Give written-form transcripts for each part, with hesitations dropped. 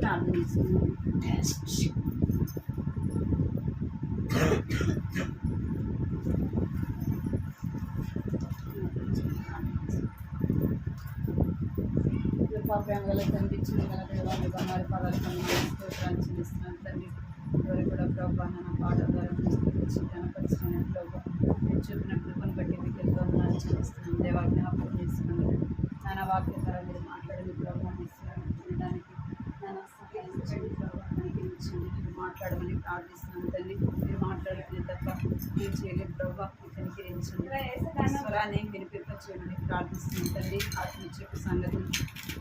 ప్రార్థిస్తున్నాను. ప్రేమగల తండ్రి, చిన్నగల దేవాన్ని బంగారు పదాలు స్తోత్రాలు చెల్లిస్తున్నాను తండ్రి. ఎవరు కూడా ప్రభావ నా పాట ద్వారా కనపరిచిన ప్రభావ మీరు చూపిన కృపను బట్టి మీకు ఎంతో వందనాలు చెల్లిస్తున్నాను. దేవా జ్ఞాపకం చేస్తున్నాను. నాన్న వాక్య ద్వారా మీరు మాట్లాడని ప్రభావం ఇస్తున్నాను వినడానికి నాన్న సహాయించండి ప్రభావ కనిపించండి. మీరు మాట్లాడమని ప్రార్థిస్తున్నాను తండ్రి. మీరు మాట్లాడుకునే తప్ప మీరు చేయలేదు ప్రభావ కనికరించండి. స్వరాన్ని వినిపింపచేయమని ప్రార్థిస్తున్నాను తండ్రి. ఆత్మ చెప్పు సంగతులు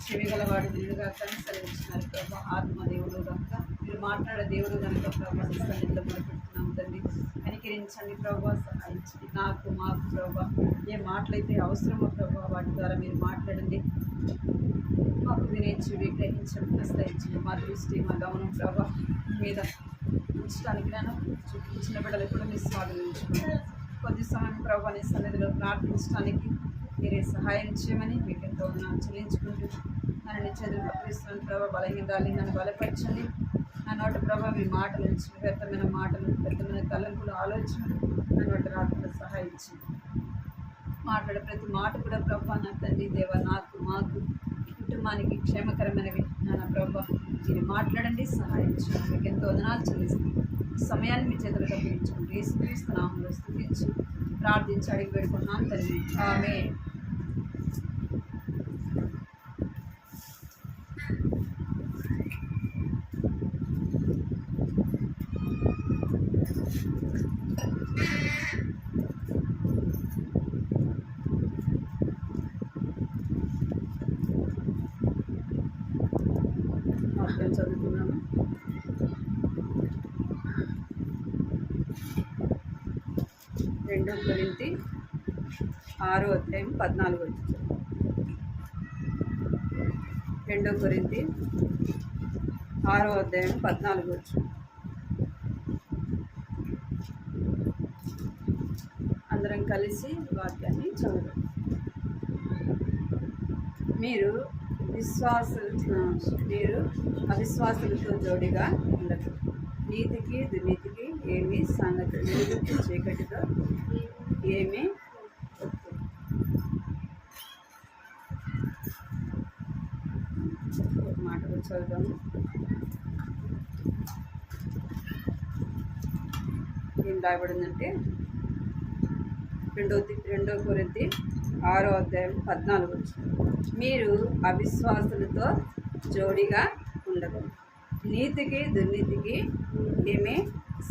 చెవిగలవాడు వీరుగా కనుసరించినారు ప్రభావ. ఆత్మదేవుడు కనుక మీరు మాట్లాడే దేవుడు కనుక ప్రభావ సన్నిధిలో మొదలుపెడుతున్నాం తండ్రి. కనికరించండి ప్రభావ, సహాయించండి. నాకు మాకు ప్రభావ ఏ మాటలైతే అవసరమో ప్రభావ వాటి ద్వారా మీరు మాట్లాడండి. మాకు వినే చెవి గ్రహించండి, ఆశ్రయించండి. మా దృష్టి మా గమనం ప్రభావ మీద ఉంచడానికి నేను చూపించిన బిడ్డలు కూడా మీరు స్వాధీనించుకోండి. కొద్ది సమయం ప్రభావ నీ సన్నిధిలో ప్రార్థించడానికి మీరే సహాయం చేయమని మీకు ఎంతో వందనాలు చెల్లించుకుంటూ నన్ను చదువు పట్టిస్తున్నాను ప్రభావ. బలహీనరాలి నన్ను బలపరచండి. నా నోటి ప్రభావ మీ మాటల నుంచి వ్యర్థమైన మాటలు, వ్యర్థమైన తలంపులు, ఆలోచనలు నా నోటి రాకుండా సహాయించండి. మాట్లాడే ప్రతి మాట కూడా ప్రభావ నా తండ్రి దేవ నాకు మాకు కుటుంబానికి క్షేమకరమైనవి నాన్న ప్రభావ మీరు మాట్లాడండి, సహాయించండి. మీకు ఎంతో వందనాలు చెల్లిస్తాను. సమయాన్ని మీ చేతులు తప్పించుకుంటూ యేసుక్రీస్తు నామములో స్తుతించి ప్రార్థించి అడిగి పెట్టుకున్నాను తండ్రి. ఆమేన్. వాక్యం చదువుతున్నాము. రెండో కొరింథీ 6వ అధ్యాయం 14వ వచనం. 2 కొరింథీ 6వ అధ్యాయం 14వ వచనం. అందరం కలిసి వాక్యాన్ని చదువుదాం. మీరు అవిశ్వాసులతో జోడిగా ఉండదు. నీతికి దుర్నీతికి ఏమీ సంగతి, వెలుగుకి చీకటితో ఏమీ ఒక మాట చదువుదాము. ఏం రాయబడిందంటే 2 కొరింథీ 6వ అధ్యాయం 14వ వచనం. మీరు అవిశ్వాసులతో జోడిగా ఉండదు. నీతికి దుర్నీతికి ఏమీ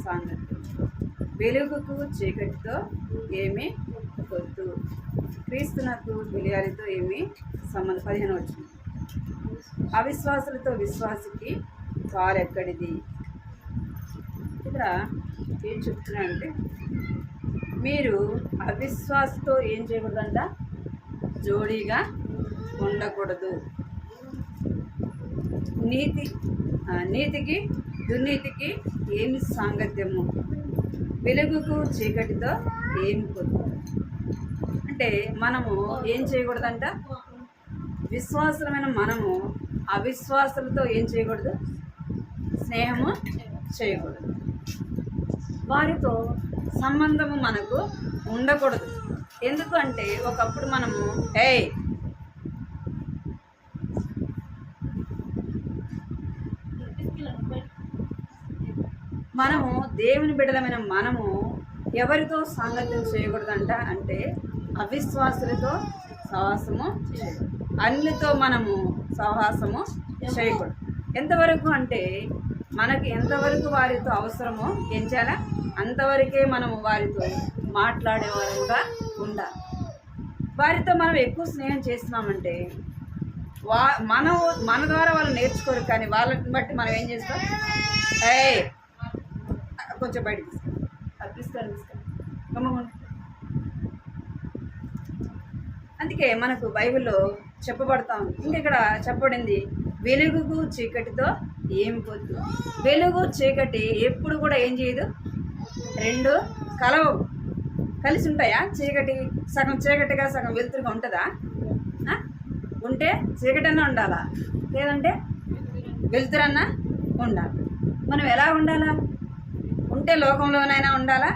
సాంగత్యం, వెలుగుకు చీకటితో ఏమీ పొత్తు, క్రీస్తునకు బెలియాలితో ఏమీ సంబంధం. 15వ వచనం. అవిశ్వాసులతో విశ్వాసికి వారెక్కడిది. ఇక్కడ ఏం చెప్తున్నారంటే మీరు అవిశ్వాసతో ఏం చేయకూడదంట, జోడీగా ఉండకూడదు. నీతికి దుర్నీతికి ఏమి సాంగత్యము, వెలుగుకు చీకటితో ఏమి పొత్తు. అంటే మనము ఏం చేయకూడదంట, విశ్వాసమైన మనము అవిశ్వాసులతో ఏం చేయకూడదు, స్నేహము చేయకూడదు. వారితో సంబంధము మనకు ఉండకూడదు. ఎందుకు అంటే ఒకప్పుడు మనము దేవుని బిడ్డలమైన మనము ఎవరితో సాంగత్యం చేయకూడదంట అంటే అవిశ్వాసులతో సహవాసము చేయకూడదు. అన్నితో మనము సహవాసము చేయకూడదు. ఎంతవరకు అంటే మనకి ఎంతవరకు వారితో అవసరమో ఏం చేయాలా అంతవరకే మనము వారితో మాట్లాడేవారుగా ఉండాలి. వారితో మనం ఎక్కువ స్నేహం చేస్తున్నామంటే మన ద్వారా వాళ్ళు నేర్చుకోరు, కానీ వాళ్ళని బట్టి మనం ఏం చేస్తాం, కొంచెం బయటకు తీసుకొని అందుకే మనకు బైబిల్లో చెప్పబడతా ఉంది. ఇంకెక్కడ చెప్పబడింది, వెలుగుకు చీకటితో ఏమి పొత్తు. వెలుగు చీకటి ఎప్పుడు కూడా ఏం చేయదు, రెండు కలవు, కలిసి ఉంటాయా? చీకటి సగం చీకటిగా సగం వెలుతురుగా ఉంటుందా? ఉంటే చీకటన్నా ఉండాలా, లేదంటే వెలుతురన్నా ఉండాలి. మనం ఎలా ఉండాలా? ఉంటే లోకంలోనైనా ఉండాలా,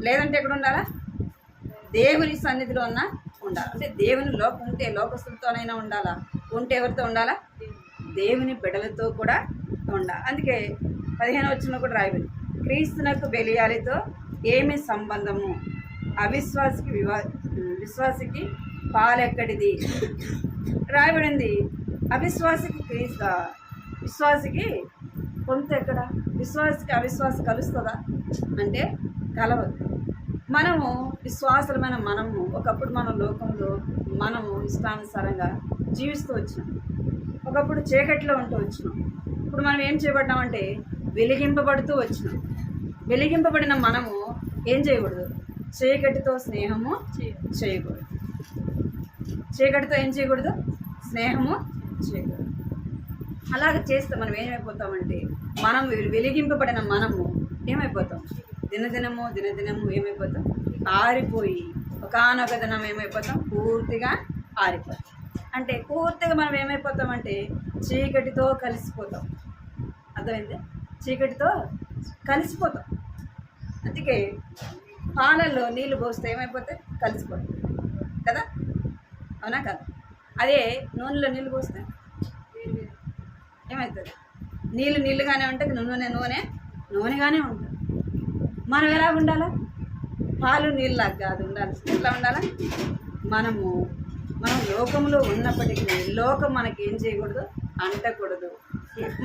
లేదంటే ఎక్కడ ఉండాలా? దేవుని సన్నిధిలో ఉండాలి. అంటే దేవుని ఉంటే లోకస్తులతోనైనా ఉండాలా, ఉంటే ఎవరితో ఉండాలా? దేవుని బిడ్డలతో కూడా ఉండాలి. అందుకే 15వ వచనంలో కూడా రాయబడింది, క్రీస్తునకు బెలియాలితో ఏమి సంబంధము, విశ్వాసికి పాలెక్కడిది రాయబడింది. విశ్వాసికి కొంత ఎక్కడ? విశ్వాసికి అవిశ్వాసం కలుస్తుందా అంటే కలవదు. మనము విశ్వాసులమైన మనము ఒకప్పుడు మన లోకంలో మనము ఇష్టానుసారంగా జీవిస్తూ వచ్చినాం. ఒకప్పుడు చీకట్లో ఉంటూ వచ్చినాం. ఇప్పుడు మనం ఏం చేయబడ్డామంటే వెలిగింపబడుతూ వచ్చినాం. వెలిగింపబడిన మనము ఏం చేయకూడదు? చీకటితో స్నేహము చేయకూడదు. చీకటితో ఏం చేయకూడదు? స్నేహము చేయకూడదు. అలాగ చేస్తే మనం ఏమైపోతామంటే మనం వెలిగింపబడిన మనము ఏమైపోతాం? దినదినము ఏమైపోతాం? ఆరిపోయి ఒకానొక దినం ఏమైపోతాం? పూర్తిగా ఆరిపోతాం. అంటే పూర్తిగా మనం ఏమైపోతామంటే చీకటితో కలిసిపోతాం. అర్థమైంది? చీకటితో కలిసిపోతాం. అందుకే పాలల్లో నీళ్ళు పోస్తే ఏమైపోతాయి? కలిసిపోతాయి కదా, అవునా కదా? అదే నూనెలో నీళ్ళు పోస్తే ఏమవుతుంది? నీళ్ళుగానే ఉంటుంది, నూనెగానే ఉంటుంది. మనం ఎలా ఉండాలా? పాలు నీళ్ళలాగా కాదు ఉండాలి. ఎట్లా ఉండాలా? మనం లోకంలో ఉన్నప్పటికీ లోకం మనకి ఏం చేయకూడదు? అంటకూడదు.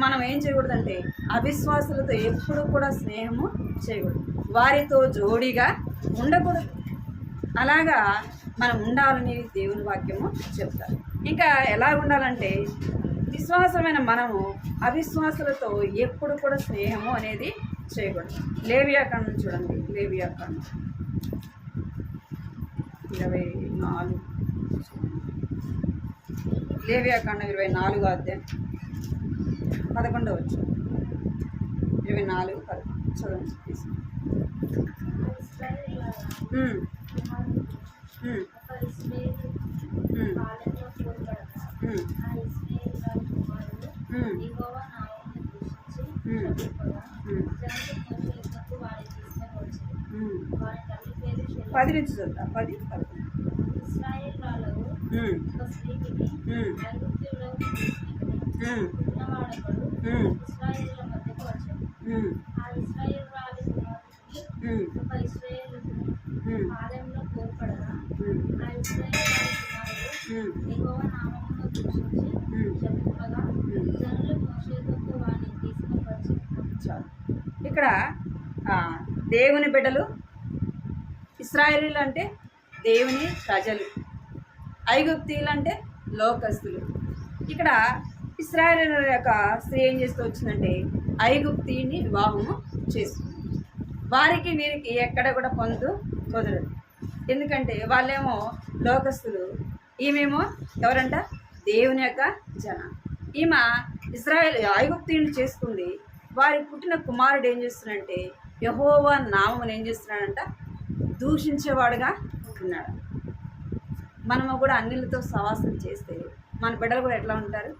మనం ఏం చేయకూడదు అంటే అవిశ్వాసులతో ఎప్పుడు కూడా స్నేహము చేయకూడదు, వారితో జోడీగా ఉండకూడదు. అలాగా మనం ఉండాలని దేవుని వాక్యము చెప్తారు. ఇంకా ఎలా ఉండాలంటే విశ్వాసమైన మనము అవిశ్వాసులతో ఎప్పుడు కూడా స్నేహము అనేది చేయకూడదు. లేవియాకాండం చూడండి, లేవియాకాండం 24, లేవియాకాండం 24వ అధ్యాయం 11వ వచనం. 24:11 చదవండి. పది నుంచి చూద్దాం. 10, 11. ఇక్కడ దేవుని బిడ్డలు, ఇశ్రాయేలీలు అంటే దేవుని ప్రజలు, ఐగుప్తీయులు అంటే లోకస్తులు. ఇక్కడ ఇశ్రాయేలీల యొక్క స్త్రీ ఏం చేస్తూ వచ్చిందంటే ఐగుప్తీయుని వివాహము చేస్తుంది. వారికి వీరికి ఎక్కడ కూడా పొందు కుదరదు. ఎందుకంటే వాళ్ళేమో లోకస్తులు, ఈమెమో ఎవరంట? దేవుని యొక్క జన. ఈమె ఐగుప్తీయుని చేసుకుంది. వారి పుట్టిన కుమారుడు ఏం చేస్తున్నాడంటే యెహోవా నామమును ఏం చేస్తున్నాడంట? దూషించేవాడుగా ఉన్నాడు. మనము కూడా అన్నిలతో సవాసం చేస్తే మన బిడ్డలు కూడా ఎట్లా ఉంటారు?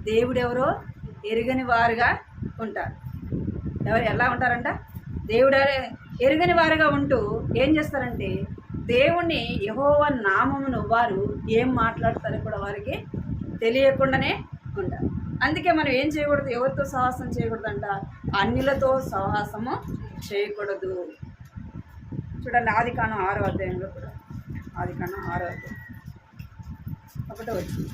దేవుడెవరో ఎరుగని వారుగా ఉంటారు. ఎలా ఉంటారంట? దేవుడు ఎరుగని వారుగా ఉంటూ ఏం చేస్తారంటే దేవుణ్ణి యెహోవా నామమును వారు ఏం మాట్లాడతారో కూడా వారికి తెలియకుండానే ఉంటారు. అందుకే మనం ఏం చేయకూడదు? ఎవరితో సహవాసం చేయకూడదంట? అన్యులతో సహవాసము చేయకూడదు. చూడండి, ఆదికాండం 6వ అధ్యాయంలో కూడా, ఆదికాండం 6వ అధ్యాయం 1వ వచనం.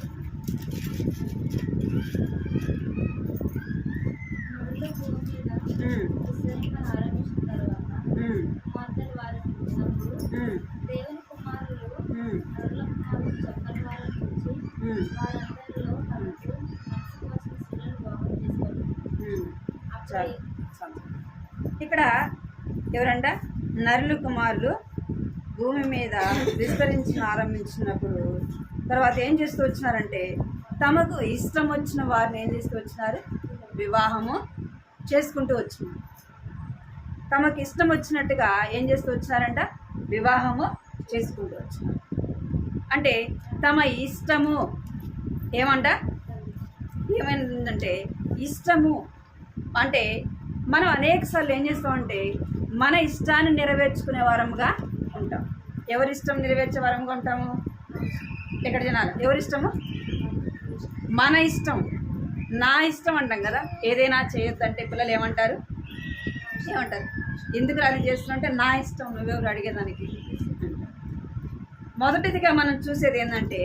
దేవుని కుమారులు చెప్పని వారి నుంచి వారందరిలో తనకు మనసుకు వచ్చిన స్త్రీలను వివాహం చేసుకోవాలి. ఇక్కడ ఎవరంట? నరులు కుమారులు భూమి మీద విస్తరించిన ఆరంభించినప్పుడు తర్వాత ఏం చేస్తూ వచ్చినారంటే తమకు ఇష్టం వచ్చిన వారిని ఏం చేస్తూ వచ్చినారు? వివాహము చేసుకుంటూ వచ్చినారు. తమకు ఇష్టం వచ్చినట్టుగా ఏం చేస్తూ వచ్చినారంట? వివాహము చేసుకుంటూ వచ్చినారు. అంటే తమ ఇష్టము ఏమంట? ఏమైందంటే ఇష్టము అంటే మనం అనేకసార్లు ఏం చేస్తామంటే మన ఇష్టాన్ని నెరవేర్చుకునే వారముగా ఉంటాం. ఎవరి ఇష్టం నెరవేర్చే వారముగా ఉంటాము? ఇక్కడ జనాలు ఎవరి ఇష్టము? మన ఇష్టం, నా ఇష్టం అంటాం కదా. ఏదైనా చేయొద్దంటే పిల్లలు ఏమంటారు? ఎందుకు అది చేస్తున్నంటే నా ఇష్టం, నువ్వెవరు అడిగేదానికి. మొదటిదిగా మనం చూసేది ఏంటంటే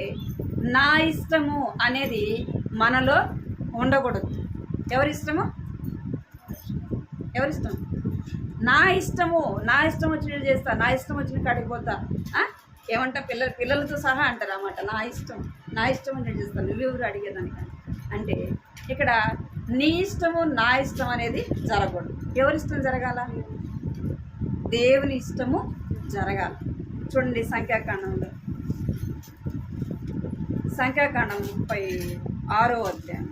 నా ఇష్టము అనేది మనలో ఉండకూడదు. ఎవరిష్టము? నా ఇష్టం వచ్చినట్టు చేస్తా, నా ఇష్టం వచ్చిన కాడికి పోతా. ఏమంటా పిల్లలతో సహా అంటారు అన్నమాట. నా ఇష్టం వచ్చినట్టు చేస్తాను, నువ్వెవరు అడిగేదానికి. అంటే ఇక్కడ నీ ఇష్టము నా ఇష్టం అనేది జరగకూడదు. ఎవరిష్టం జరగాల? దేవుని ఇష్టము జరగాలి. చూడండి సంఖ్యాకాండంలో, సంఖ్యాకాండం 36వ అధ్యాయం,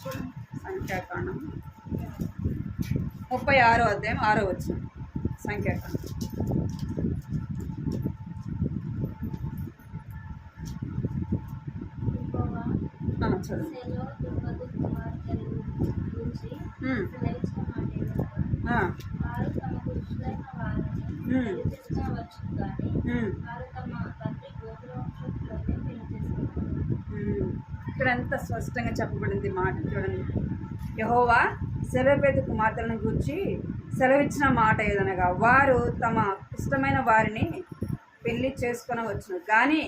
చూడండి సంఖ్యాకాండం 36వ అధ్యాయం 6వ వచనం. సంఖ్యాకాండం చూడండి. ఇక్కడ ఎంత స్పష్టంగా చెప్పబడింది మాట చూడండి. యెహోవా సెలెపేతు కుమార్తెలను గూర్చి సెలవిచ్చిన మాట ఏదనగా, వారు తమ ఇష్టమైన వారిని పెళ్లి చేసుకొనవచ్చును, కానీ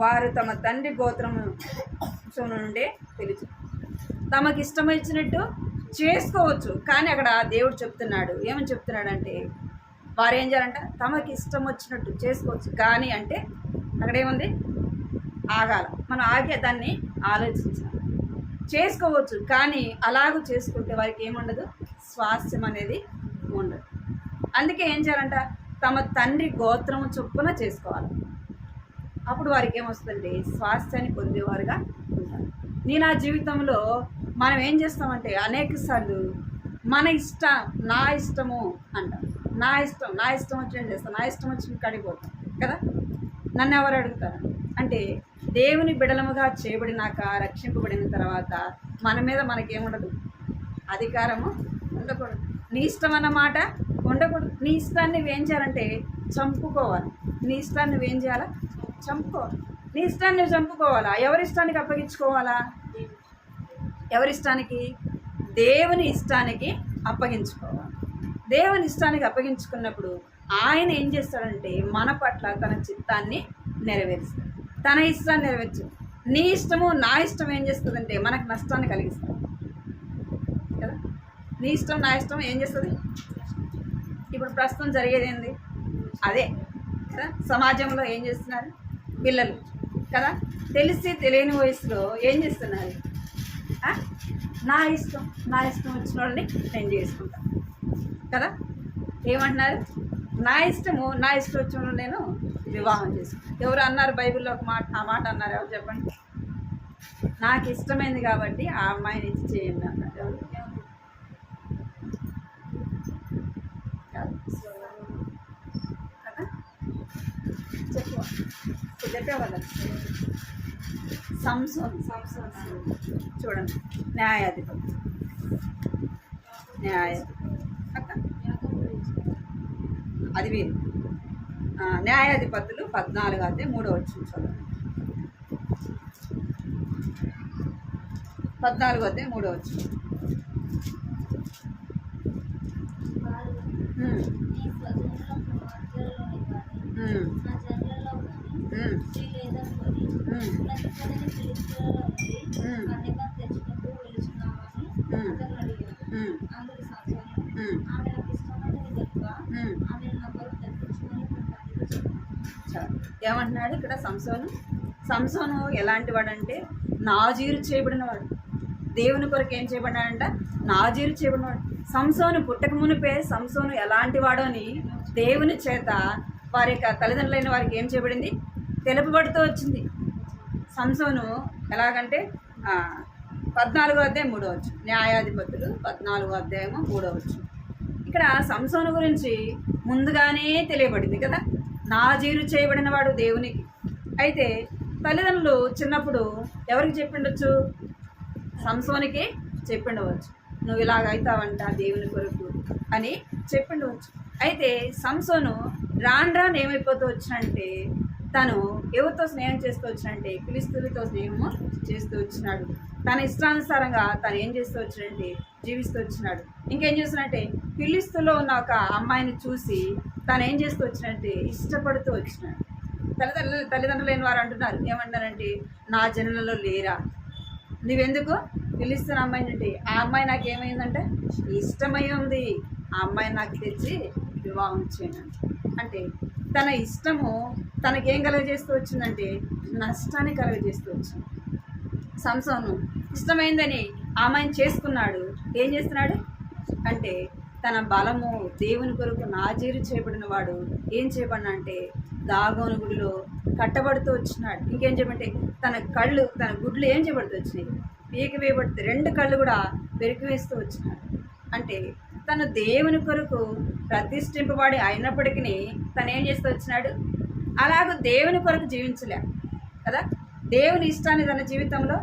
వారు తమ తండ్రి గోత్రము నుండే పిలిచి తమకు ఇష్టమైనట్టు చేసుకోవచ్చు. కానీ అక్కడ దేవుడు చెప్తున్నాడు, ఏమని చెప్తున్నాడంటే వారు ఏం చేయాలంట? తమకి ఇష్టం వచ్చినట్టు చేసుకోవచ్చు. కానీ అంటే అక్కడ ఏముంది? ఆగాల. మనం ఆగే దాన్ని ఆలోచించాలి. చేసుకోవచ్చు, కానీ అలాగూ చేసుకుంటే వారికి ఏముండదు? స్వాస్థ్యం అనేది ఉండదు. అందుకే ఏం చేయాలంట? తమ తండ్రి గోత్రము చొప్పున చేసుకోవాలి. అప్పుడు వారికి ఏమొస్తుందంటే స్వాస్థ్యాన్ని పొందేవారుగా ఉంటారు. నేను ఆ జీవితంలో మనం ఏం చేస్తామంటే అనేక సార్లు మన ఇష్టం, నా ఇష్టము అంటాం. నా ఇష్టం వచ్చినట్టు చేస్తాం, నా ఇష్టం వచ్చిన కడిగిపోతాం కదా. నన్ను ఎవరు అడుగుతారు అంటే దేవుని బిడలముగా చేయబడినాక, రక్షింపబడిన తర్వాత మన మీద మనకేముండదు? అధికారము ఉండకూడదు. నీ ఇష్టం అన్నమాట ఉండకూడదు. నీ ఇష్టాన్ని నువ్వేం చేయాలంటే చంపుకోవాలి. నీ ఇష్టాన్ని నువ్వేం చేయాలా? చంపుకోవాలి. నీ ఇష్టాన్ని నువ్వు చంపుకోవాలా? ఎవరి ఇష్టానికి అప్పగించుకోవాలా? ఎవరిష్టానికి? దేవుని ఇష్టానికి అప్పగించుకోవాలి. దేవుని ఇష్టానికి అప్పగించుకున్నప్పుడు ఆయన ఏం చేస్తాడంటే మన పట్ల తన చిత్తాన్ని నెరవేరుస్తాడు. తన ఇష్టాన్ని నెరవేర్చు. నీ ఇష్టము నా ఇష్టం ఏం చేస్తుందంటే మనకు నష్టాన్ని కలిగిస్తుంది కదా. నీ ఇష్టం నా ఇష్టం ఏం చేస్తుంది? ఇప్పుడు ప్రస్తుతం జరిగేది ఏంది? అదే కదా. సమాజంలో ఏం చేస్తున్నారు పిల్లలు కదా, తెలిసి తెలియని వయసులో ఏం చేస్తున్నారు? నా ఇష్టం వచ్చిన వాళ్ళని నేను చేసుకుంటాను కదా. ఏమంటున్నారు? నా ఇష్టం వచ్చిన వాళ్ళు నేను వివాహం చేసుకుంటాను. ఎవరు అన్నారు బైబిల్లో ఒక మాట? ఆ మాట అన్నారు ఎవరు చెప్పండి? నాకు ఇష్టమైంది కాబట్టి ఆ అమ్మాయిని ఇచ్చి చేయండి అన్నారు. ఎవరు? కదా చెప్పేవాళ్ళ సంసోన్ చూడండి, న్యాయాధిపతి అది వీరు న్యాయాధిపతులు 14 అయితే 3వ వచనం చూడండి. 14 అయితే 3వ వచనం. ఏమంటున్నాడు ఇక్కడ? సంసోను ఎలాంటి వాడంటే నాజీరు చేయబడిన వాడు. దేవుని కొరకు ఏం చేయబడినాడంట? నాజీరు చేయబడినవాడు. సంసోను పుట్టక మునిపే సంసోను ఎలాంటి వాడో అని దేవుని చేత వారి యొక్క తల్లిదండ్రులైన వారికి ఏం చేయబడింది? తెలుపబడుతూ వచ్చింది. సంసోను ఎలాగంటే 14వ అధ్యాయం 3వ వచనం. న్యాయాధిపతులు 14వ అధ్యాయము 3వ వచనం. ఇక్కడ సంసోను గురించి ముందుగానే తెలియబడింది కదా. నాజీరు చేయబడిన వాడు దేవునికి. అయితే తల్లిదండ్రులు చిన్నప్పుడు ఎవరికి చెప్పిండొచ్చు? సంసోనికి చెప్పిండవచ్చు, నువ్వు ఇలాగ అవుతావంట దేవుని కొరకు అని చెప్పిండవచ్చు. అయితే సంసోను రాను రాను ఏమైపోతూ వచ్చినంటే తను ఎవరితో స్నేహం చేస్తూ వచ్చినంటే ఫిలిష్తీయులతో స్నేహము చేస్తూ వచ్చినాడు. తన ఇష్టానుసారంగా తను ఏం చేస్తూ వచ్చినంటే జీవిస్తూ వచ్చినాడు. ఇంకేం చేస్తున్నట్టే ఫిలిష్తీయులో ఉన్న ఒక అమ్మాయిని చూసి తను ఏం చేస్తూ వచ్చినంటే ఇష్టపడుతూ వచ్చినాడు. తల్లిదండ్రులు లేని వారు అంటున్నారు, ఏమంటారంటే నా జనులలో లేరా, నువ్వెందుకు ఫిలిష్తీయుల అమ్మాయిని అంటే ఆ అమ్మాయి నాకు ఏమైందంటే ఇష్టమై ఉంది, ఆ అమ్మాయిని నాకు తెచ్చి వివాహం చేయను అంటే తన ఇష్టము తనకేం కలుగజేస్తూ వచ్చిందంటే నష్టాన్ని కలుగజేస్తూ వచ్చింది. సంసోను ఇష్టమైందని ఆమెను చేసుకున్నాడు. ఏం చేస్తున్నాడు అంటే తన బలము దేవుని కొరకు నాజీరు చేయబడిన వాడు ఏం చేయబడిన అంటే దాగోను గుడిలో కట్టబడుతూ వచ్చినాడు. ఇంకేం చేయమంటే తన గుడ్లు ఏం చేయబడుతూ వచ్చినాయి, పీకి వేయబడితే 2 కళ్ళు కూడా పెరికి వేస్తూ వచ్చినాడు. అంటే తను దేవుని కొరకు ప్రతిష్ఠింపబడి అయినప్పటికీ తను ఏం చేస్తూ వచ్చినాడు, అలాగూ దేవుని కొరకు జీవించలే కదా, దేవుని ఇష్టాన్ని తన జీవితంలో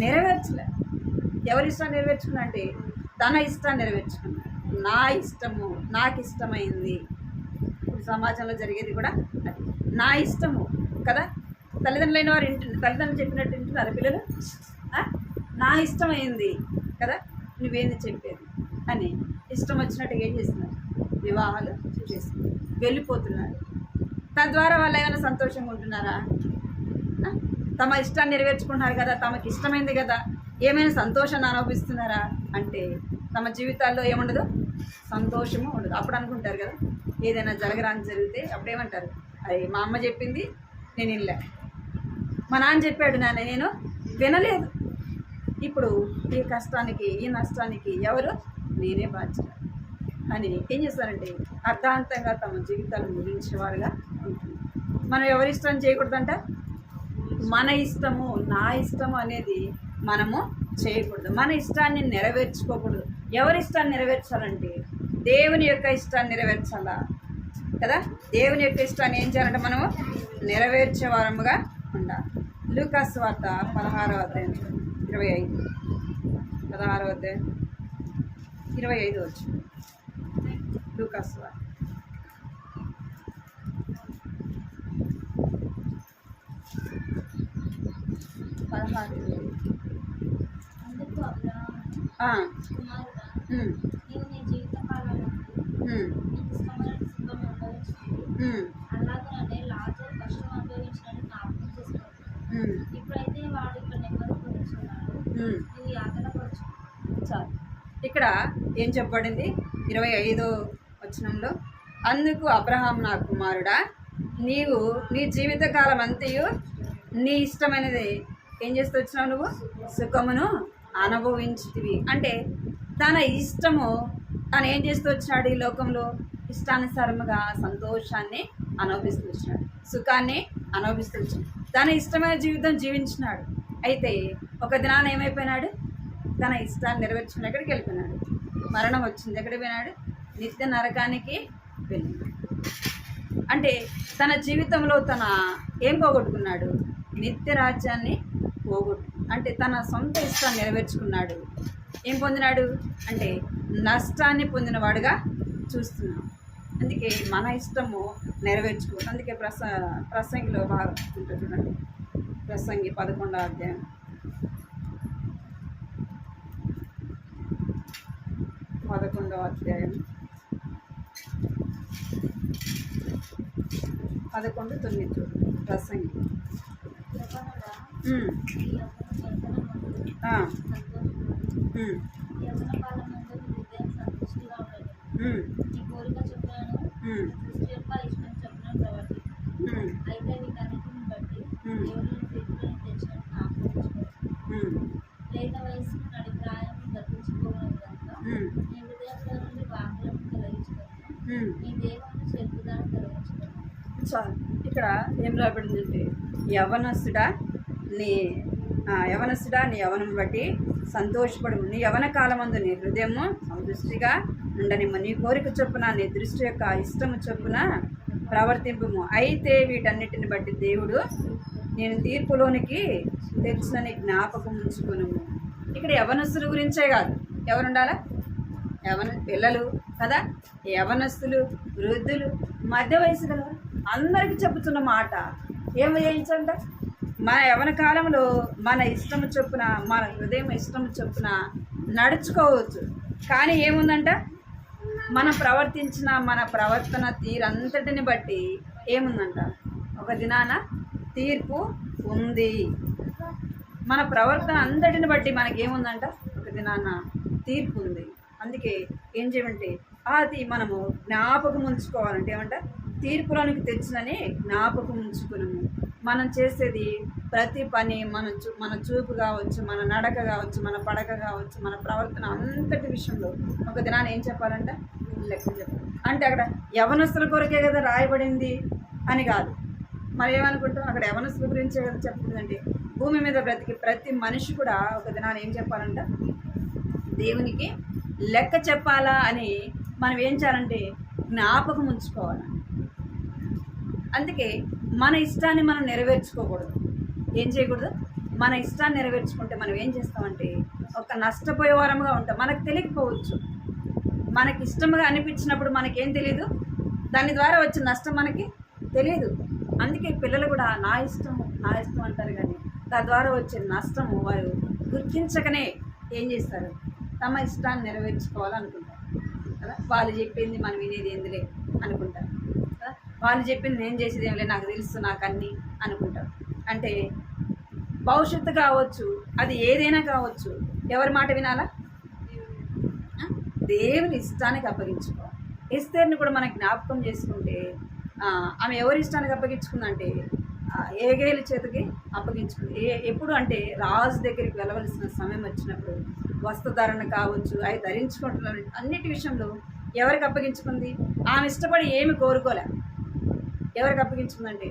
నెరవేర్చలే. ఎవరి ఇష్టాన్ని నెరవేర్చుకున్నా అంటే తన ఇష్టాన్ని నెరవేర్చుకున్నాడు. నా ఇష్టము నాకు ఇష్టమైంది. ఇప్పుడు సమాజంలో జరిగేది కూడా అది, నా ఇష్టము కదా. తల్లిదండ్రులు అయిన వారు తల్లిదండ్రులు చెప్పినట్టు వింటున్నారు పిల్లలు, నా ఇష్టమైంది కదా, నువ్వేంది చెప్పేది అని ఇష్టం వచ్చినట్టుగా ఏం చేస్తున్నారు, వివాహాలు చేస్తున్నారు, వెళ్ళిపోతున్నారు. తద్వారా వాళ్ళు ఏమైనా సంతోషంగా ఉంటున్నారా? తమ ఇష్టాన్ని నెరవేర్చుకుంటున్నారు కదా, తమకి ఇష్టమైంది కదా, ఏమైనా సంతోషాన్ని అనుభవిస్తున్నారా అంటే తమ జీవితాల్లో ఏముండదు, సంతోషము ఉండదు. అప్పుడు అనుకుంటారు కదా, ఏదైనా జరగరాని జరిగితే అప్పుడేమంటారు, అది మా అమ్మ చెప్పింది నేను వినలే, మా నాన్న చెప్పాడు నేను వినలేదు, ఇప్పుడు ఈ కష్టానికి ఈ నష్టానికి ఎవరు, నేనే బాధ్యత అని ఏం చేస్తారంటే అర్థాంతంగా తమ జీవితాలు ముగించేవారుగా ఉంటుంది. మనం ఎవరి ఇష్టం చేయకూడదంట, మన ఇష్టము నా ఇష్టము అనేది మనము చేయకూడదు, మన ఇష్టాన్ని నెరవేర్చుకోకూడదు. ఎవరి ఇష్టాన్ని నెరవేర్చాలంటే దేవుని యొక్క ఇష్టాన్ని నెరవేర్చాలా కదా. దేవుని యొక్క ఇష్టాన్ని ఏం చేయాలంటే మనము నెరవేర్చే వారముగా ఉండాలి. లూకాసు వార్త 16వ అధ్యాయం 25, 16వ అధ్యాయం 25 వచ్చు. లూకాసు వార్త 16. అందుకు అబ్రహాము, కుమారుడా, నీవు నీ జీవితకాలమందు నీకు ఇష్టమైన సుఖం అనుభవించుకుంది, అలాగనే లాజరు కష్టం అనుభవించినట్టు జ్ఞాపకం చేసుకోవాలి. ఇప్పుడైతే వాడు ఇక్కడ నెమ్మది పొందుతున్నాడు, నువ్వు యాతనపరచు. చాలు. ఇక్కడ ఏం చెప్పబడింది 25వ వచనంలో, అందుకు అబ్రహాము నా కుమారుడా, నీవు నీ జీవితకాలం అంతయు నీ ఇష్టమైనది ఏం చేస్తూ వచ్చినావు, నువ్వు సుఖమును అనుభవించితివి. అంటే తన ఇష్టము తను ఏం చేస్తూ వచ్చినాడు, ఈ లోకంలో ఇష్టానుసారముగా సంతోషాన్ని అనుభవిస్తూ వచ్చినాడు, సుఖాన్ని అనుభవిస్తూ వచ్చినాడు, తన ఇష్టమైన జీవితం జీవించినాడు. అయితే ఒక దినాన ఏమైపోయినాడు, తన ఇష్టాన్ని నెరవేర్చుకుని ఎక్కడికి వెళ్ళిపోయినాడు, మరణం వచ్చింది. ఎక్కడికి పోయినాడు, నిత్య నరకానికి వెళ్ళినాడు. అంటే తన జీవితంలో తన ఏం పోగొట్టుకున్నాడు, నిత్య రాజ్యాన్ని పోగొట్టు, అంటే తన సొంత ఇష్టాన్ని నెరవేర్చుకున్నాడు. ఏం పొందినాడు అంటే నష్టాన్ని పొందినవాడుగా చూస్తున్నాం. అందుకే మన ఇష్టము నెరవేర్చుకోవాలి. అందుకే ప్రసంగిలో బాగా ఉంటుంది చూడండి, ప్రసంగి 11వ అధ్యాయం 11వ అధ్యాయం 11:9 చూడండి. ప్రసంగి నీ కోరిక చెప్పాను, దృష్టి యొక్క ఇష్టం చెప్పిన ప్రవర్తి. అయితే వీటన్నిటిని బట్టి దేవుని తీర్పులను తెచ్చినట్టు జ్ఞాపకం. లేత వయసు నడి ప్రాయం గతించుకోవడం కనుక నీ హృదయంలో నుండి వాక్యం తొలగించుకోను, నీ దేవుని చెప్పుదాన్ని తొలగించుకోను. చాలు. ఇక్కడ ఏం రాబడిందంటే యవనస్తుడా నీ యవనం బట్టి సంతోషపడు, నీ యవన కాలమందు నీ హృదయము సంతృష్టిగా ఉండనిమ్ము, నీ కోరిక చొప్పున నీ దృష్టి యొక్క ఇష్టము చొప్పున ప్రవర్తింపుము. అయితే వీటన్నిటిని బట్టి దేవుడు నేను తీర్పులోనికి తెచ్చినని జ్ఞాపకం ఉంచుకును. ఇక్కడ యవనస్తుల గురించే కాదు, ఎవరు ఉండాలా? పిల్లలు కదా, యవనస్తులు, వృద్ధులు, మధ్య వయసు గల అందరికీ చెబుతున్న మాట ఏమి చేయించంట? మన యవన కాలంలో మన ఇష్టం చొప్పున, మన హృదయం ఇష్టం చొప్పున నడుచుకోవచ్చు. కానీ ఏముందంట? మనం ప్రవర్తించిన మన ప్రవర్తన తీరంతటిని బట్టి ఏముందంట? ఒక దినాన తీర్పు ఉంది. మన ప్రవర్తన అంతటిని బట్టి మనకేముందంట? ఒక దినాన తీర్పు ఉంది. అందుకే ఏం చేయమంటే అది మనము జ్ఞాపకం ఉంచుకోవాలంటే ఏమంట? తీర్పులోనికి తెచ్చినని జ్ఞాపకం ఉంచుకున్నాము. మనం చేసేది ప్రతి పని, మన చూపు కావచ్చు, మన నడక కావచ్చు, మన పడక కావచ్చు, మన ప్రవర్తన అంతటి విషయంలో ఒక దినాన్ని ఏం చెప్పాలంట? లెక్క చెప్పాలి. అంటే అక్కడ యవనస్తుల కొరకే కదా రాయబడింది అని కాదు. మరి ఏమనుకుంటాం? అక్కడ యవనస్తుల గురించే కదా చెప్తుందంటే భూమి మీద బ్రతికి ప్రతి మనిషి కూడా ఒక దినాన్ని ఏం చెప్పాలంట? దేవునికి లెక్క చెప్పాలా అని మనం ఏం చేయాలంటే జ్ఞాపకం ఉంచుకోవాలి. అందుకే మన ఇష్టాన్ని మనం నెరవేర్చుకోకూడదు. ఏం చేయకూడదు? మన ఇష్టాన్ని నెరవేర్చుకుంటే మనం ఏం చేస్తామంటే ఒక నష్టపోయే వారంగా ఉంటాం. మనకు తెలియకపోవచ్చు, మనకి ఇష్టంగా అనిపించినప్పుడు మనకేం తెలియదు, దాని ద్వారా వచ్చిన నష్టం మనకి తెలియదు. అందుకే పిల్లలు కూడా నా ఇష్టం అంటారు, కానీ దాని ద్వారా వచ్చే నష్టము వారు గుర్తించకనే ఏం చేస్తారు? తమ ఇష్టాన్ని నెరవేర్చుకోవాలనుకుంటారు కదా. వాళ్ళు చెప్పింది మనం వినేది ఏందిలే అనుకుంటారు కదా. వాళ్ళు చెప్పింది నేను చేసేది ఏమిలే, నాకు తెలుసు, నాకు అన్నీ అనుకుంటారు. అంటే భవిష్యత్తు కావచ్చు, అది ఏదైనా కావచ్చు, ఎవరి మాట వినాలా? దేవుని ఇష్టానికి అప్పగించుకోవాలి. ఎస్తేర్ని కూడా మనకి జ్ఞాపకం చేసుకుంటే ఆమె ఎవరి ఇష్టానికి అప్పగించుకుందంటే ఏగేలు చేతికి అప్పగించుకుంది. ఎప్పుడు అంటే రాజు దగ్గరికి వెళ్ళవలసిన సమయం వచ్చినప్పుడు వస్త్రధారణ కావచ్చు, అవి ధరించుకుంటున్న అన్నిటి విషయంలో ఎవరికి అప్పగించుకుంది? ఆమె ఇష్టపడి ఏమి కోరుకోలే. ఎవరికి అప్పగించుకుందంటే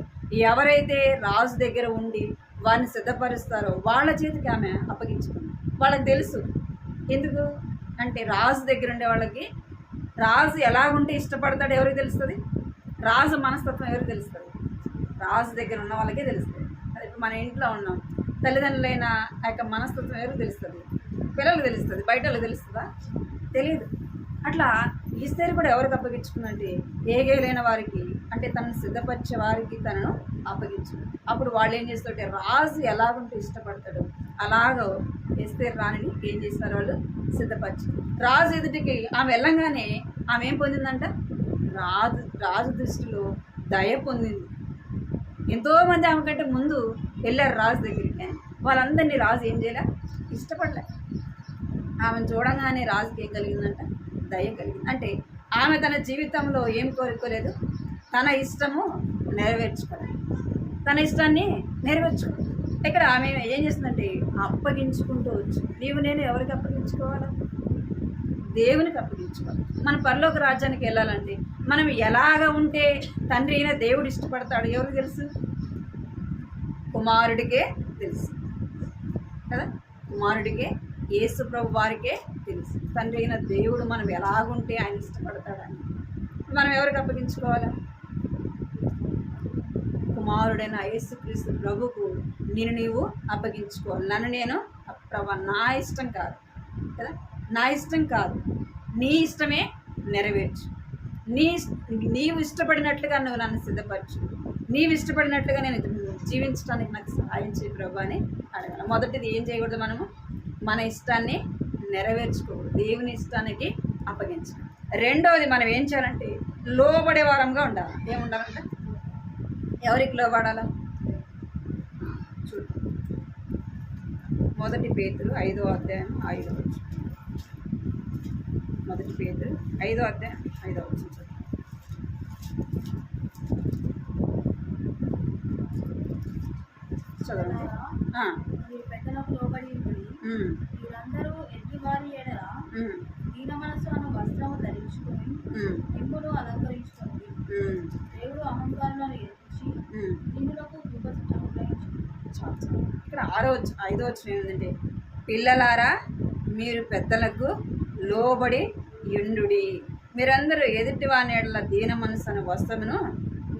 ఎవరైతే రాజు దగ్గర ఉండి వారిని సిద్ధపరుస్తారో వాళ్ళ చేతికి ఆమె అప్పగించుకుంది. వాళ్ళకి తెలుసు. ఎందుకు అంటే రాజు దగ్గర ఉండే వాళ్ళకి రాజు ఎలాగుంటే ఇష్టపడతాడో ఎవరికి తెలుస్తుంది? రాజు మనస్తత్వం ఎవరికి తెలుస్తుంది? రాజు దగ్గర ఉన్న వాళ్ళకే తెలుస్తుంది. అది ఇప్పుడు మన ఇంట్లో ఉన్నాం, తల్లిదండ్రులైన ఆ యొక్క మనస్తత్వం ఎవరికి తెలుస్తుంది? పిల్లలకు తెలుస్తుంది. బయట వాళ్ళకి తెలుస్తుందా? తెలియదు. అట్లా ఎస్తేరు కూడా ఎవరికి అప్పగించుకుందంటే ఏగేలైన వారికి, అంటే తనను సిద్ధపరిచే వారికి తనను అప్పగించుకుంది. అప్పుడు వాళ్ళు ఏం చేస్తారంటే రాజు ఎలాగుంటే ఇష్టపడతాడు అలాగో ఎస్తేరు రాణిని ఏం చేస్తారు? వాళ్ళు సిద్ధపరిచి రాజు ఎదుటికి ఆమె వెళ్ళంగానే ఆమె ఏం పొందిందంట? రాజు దృష్టిలో దయ పొందింది. ఎంతోమంది ఆమె కంటే ముందు వెళ్ళారు రాజు దగ్గరికి, వాళ్ళందరినీ రాజు ఏం చేయలే? ఇష్టపడలే. ఆమెను చూడంగానే రాజుకి ఏం కలిగిందంట? దయ కలిగింది. అంటే ఆమె తన జీవితంలో ఏం కోరుకోలేదు? తన ఇష్టము నెరవేర్చుకోలేదు. తన ఇష్టాన్ని నెరవేర్చుకోలేదు. ఇక్కడ ఆమె ఏం చేస్తుందంటే అప్పగించుకుంటూ వచ్చి, నీవు నేను ఎవరికి అప్పగించుకోవాలా? దేవునికి అప్పగించుకోవాలి. మన పరలోక రాజ్యానికి వెళ్ళాలంటే మనం ఎలాగ ఉంటే తండ్రి అయిన దేవుడు ఇష్టపడతాడు ఎవరికి తెలుసు? కుమారుడికే తెలుసు కదా. కుమారుడికే, యేసు ప్రభు వారికే తెలుసు తండ్రి అయిన దేవుడు మనం ఎలాగుంటే ఆయన ఇష్టపడతాడని. మనం ఎవరికి అప్పగించుకోవాలి? కుమారుడైన యేసుక్రీస్తు ప్రభుకు నీవు అప్పగించుకోవాలి. నన్ను నేను ప్రభు నా ఇష్టం కాదు కదా, నా ఇష్టం కాదు, నీ ఇష్టమే నెరవేర్చు. నీవు ఇష్టపడినట్లుగా నువ్వు నన్ను సిద్ధపరచు, నీవు ఇష్టపడినట్లుగా నేను జీవించడానికి నాకు సహాయం చేయ ప్రభు అని అడగాలి. మొదటిది ఏం చేయకూడదు? మనము మన ఇష్టాన్ని నెరవేర్చుకోకూడదు, దేవుని ఇష్టానికి అప్పగించాలి. రెండవది మనం ఏం చేయాలంటే లోబడే వారంగా ఉండాలి. ఏముండాలంటే ఎవరికి లోబడాలా? చూడు, 1 పేతురు 5వ అధ్యాయం 5వ వచనం. 1 పేతురు 5వ అధ్యాయం 5వ వచనం చదవండి. మీరు పెద్దలకు లోబడి మీరందరూ ఎడ్డివారి ఎడల దీన మనసు అను వస్త్రము ధరించుకొని నింపును అలంకరించుకోండి. దేవుడు అహంకారులను ఎదిరించి నిన్నులకు విపత్తు అనుగ్రహించు. ఇక్కడ 5వ వచనం ఏంటంటే పిల్లలారా మీరు పెద్దలకు లోబడి యుండుడి, మీరందరూ ఎదుటి వాని ఎడల దీన మనసు అనే వస్త్రమును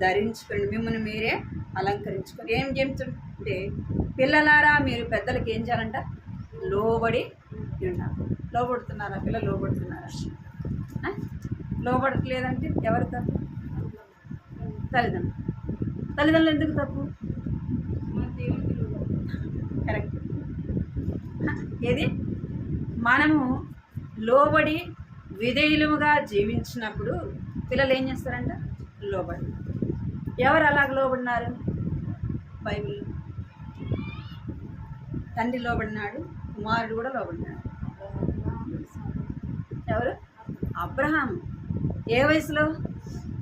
ధరించుకోండి, మిమ్మల్ని మీరే అలంకరించుకోండి. ఏం చెప్తుంటే పిల్లలారా మీరు పెద్దలకు ఏం చేయాలంట? లోబడి ఉండాలి. లోబడుతున్నారా పిల్లలు? లోబడుతున్నారా? లోబడట్లేదంటే ఎవరు తప్పు? తల్లిదండ్రులు. తల్లిదండ్రులు ఎందుకు తప్పు? కరెక్ట్. ఏది మనము లోబడి విధేయులుగా జీవించినప్పుడు పిల్లలు ఏం చేస్తారంట? లోబడి. ఎవరు అలాగ లోబడినారు? బైబిల్ తండ్రి లోబడినాడు, కుమారుడు కూడా లోబడినాడు. ఎవరు? అబ్రహాము. ఏ వయసులో?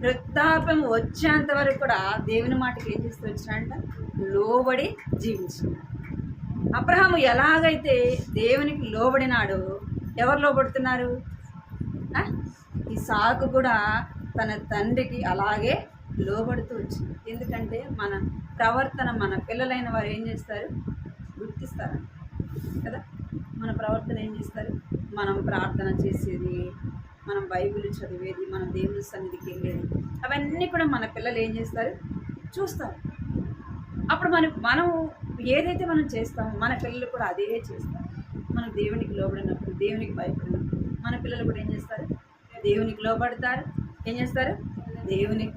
వృద్ధాప్యం వచ్చేంత వరకు కూడా దేవుని మాటకి ఏం చేస్తూ వచ్చినాడంట? లోబడి జీవించినాడు. అబ్రహాము ఎలాగైతే దేవునికి లోబడినాడో ఎవరు లోబడుతున్నారు? ఇస్సాకు కూడా తన తండ్రికి అలాగే లోబడుతూ వచ్చింది. ఎందుకంటే మన ప్రవర్తన మన పిల్లలైన వారు ఏం చేస్తారు? గుర్తిస్తారు కదా. మన ప్రవర్తన ఏం చేస్తారు? మనం ప్రార్థన చేసేది, మనం బైబిల్ చదివేది, మనం దేవుని సన్నిధికి వెళ్ళేది, అవన్నీ కూడా మన పిల్లలు ఏం చేస్తారు? చూస్తారు. అప్పుడు మనం ఏదైతే మనం చేస్తామో మన పిల్లలు కూడా అదే చేస్తారు. మనం దేవునికి లోబడినప్పుడు, దేవునికి భయపడినప్పుడు మన పిల్లలు కూడా ఏం చేస్తారు? దేవునికి లోబడతారు. ఏం చేస్తారు? దేవునికి